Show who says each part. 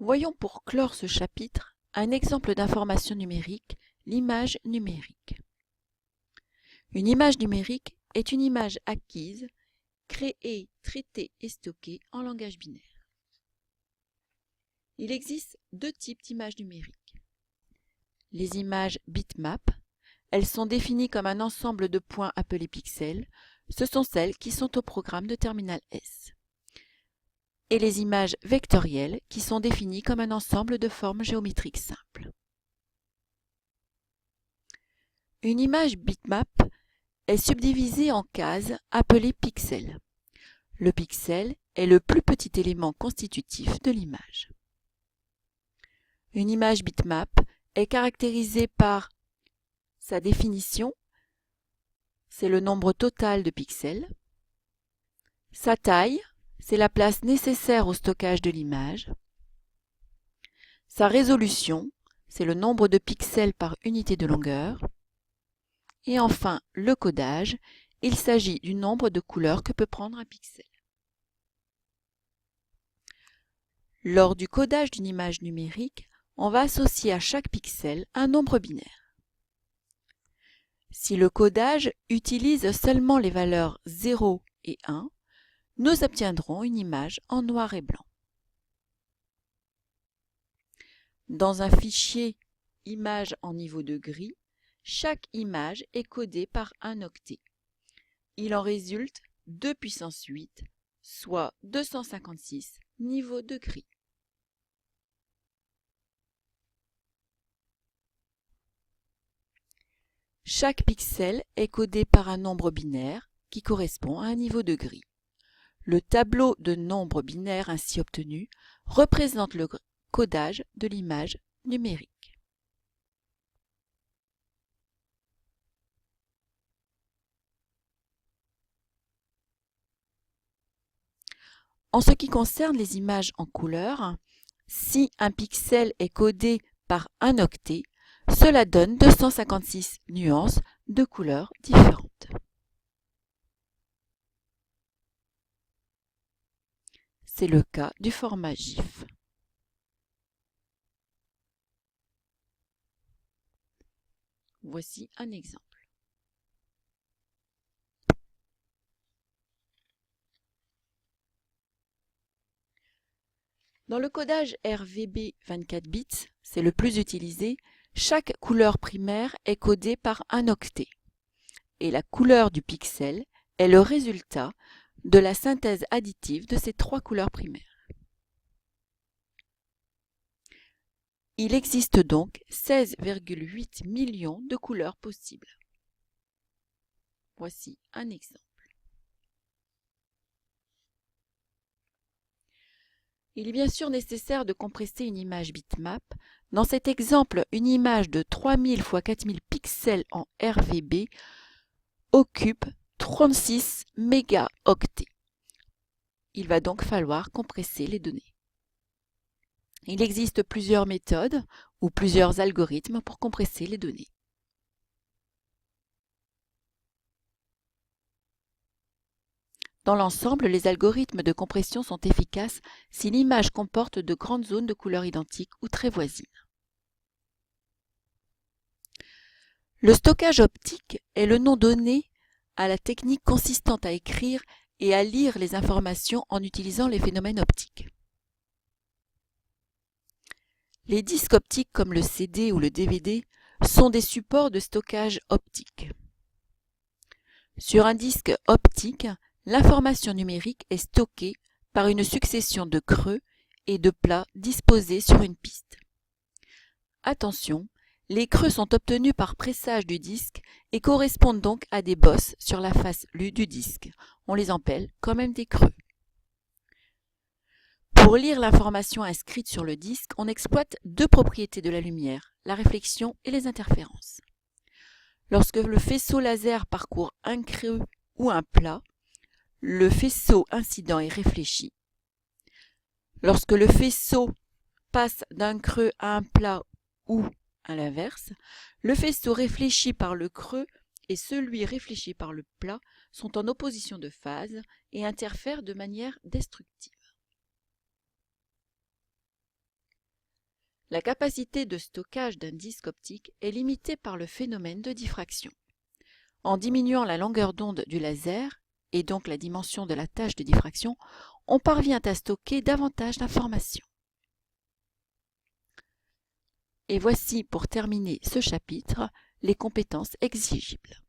Speaker 1: Voyons pour clore ce chapitre un exemple d'information numérique, l'image numérique. Une image numérique est une image acquise, créée, traitée et stockée en langage binaire. Il existe deux types d'images numériques. Les images bitmap, elles sont définies comme un ensemble de points appelés pixels, ce sont celles qui sont au programme de terminal S. Et les images vectorielles qui sont définies comme un ensemble de formes géométriques simples. Une image bitmap est subdivisée en cases appelées pixels. Le pixel est le plus petit élément constitutif de l'image. Une image bitmap est caractérisée par sa définition, c'est le nombre total de pixels, sa taille, c'est la place nécessaire au stockage de l'image, sa résolution, c'est le nombre de pixels par unité de longueur, et enfin le codage, il s'agit du nombre de couleurs que peut prendre un pixel. Lors du codage d'une image numérique, on va associer à chaque pixel un nombre binaire. Si le codage utilise seulement les valeurs 0 et 1, nous obtiendrons une image en noir et blanc. Dans un fichier image en niveau de gris, chaque image est codée par un octet. Il en résulte 2 puissance 8, soit 256 niveaux de gris. Chaque pixel est codé par un nombre binaire qui correspond à un niveau de gris. Le tableau de nombres binaires ainsi obtenu représente le codage de l'image numérique. En ce qui concerne les images en couleur, si un pixel est codé par un octet, cela donne 256 nuances de couleurs différentes. C'est le cas du format GIF. Voici un exemple. Dans le codage RVB 24 bits, c'est le plus utilisé, chaque couleur primaire est codée par un octet. Et la couleur du pixel est le résultat de la synthèse additive de ces trois couleurs primaires. Il existe donc 16,8 millions de couleurs possibles. Voici un exemple. Il est bien sûr nécessaire de compresser une image bitmap. Dans cet exemple, une image de 3000 x 4000 pixels en RVB occupe 36 mégaoctets. Il va donc falloir compresser les données. Il existe plusieurs méthodes ou plusieurs algorithmes pour compresser les données. Dans l'ensemble, les algorithmes de compression sont efficaces si l'image comporte de grandes zones de couleurs identiques ou très voisines. Le stockage optique est le nom donné à la technique consistant à écrire et à lire les informations en utilisant les phénomènes optiques. Les disques optiques comme le CD ou le DVD sont des supports de stockage optique. Sur un disque optique, l'information numérique est stockée par une succession de creux et de plats disposés sur une piste. Attention, les creux sont obtenus par pressage du disque et correspondent donc à des bosses sur la face lue du disque. On les appelle quand même des creux. Pour lire l'information inscrite sur le disque, on exploite deux propriétés de la lumière, la réflexion et les interférences. Lorsque le faisceau laser parcourt un creux ou un plat, le faisceau incident est réfléchi. Lorsque le faisceau passe d'un creux à un plat ou à l'inverse, le faisceau réfléchi par le creux et celui réfléchi par le plat sont en opposition de phase et interfèrent de manière destructive. La capacité de stockage d'un disque optique est limitée par le phénomène de diffraction. En diminuant la longueur d'onde du laser, et donc la dimension de la tâche de diffraction, on parvient à stocker davantage d'informations. Et voici pour terminer ce chapitre les compétences exigibles.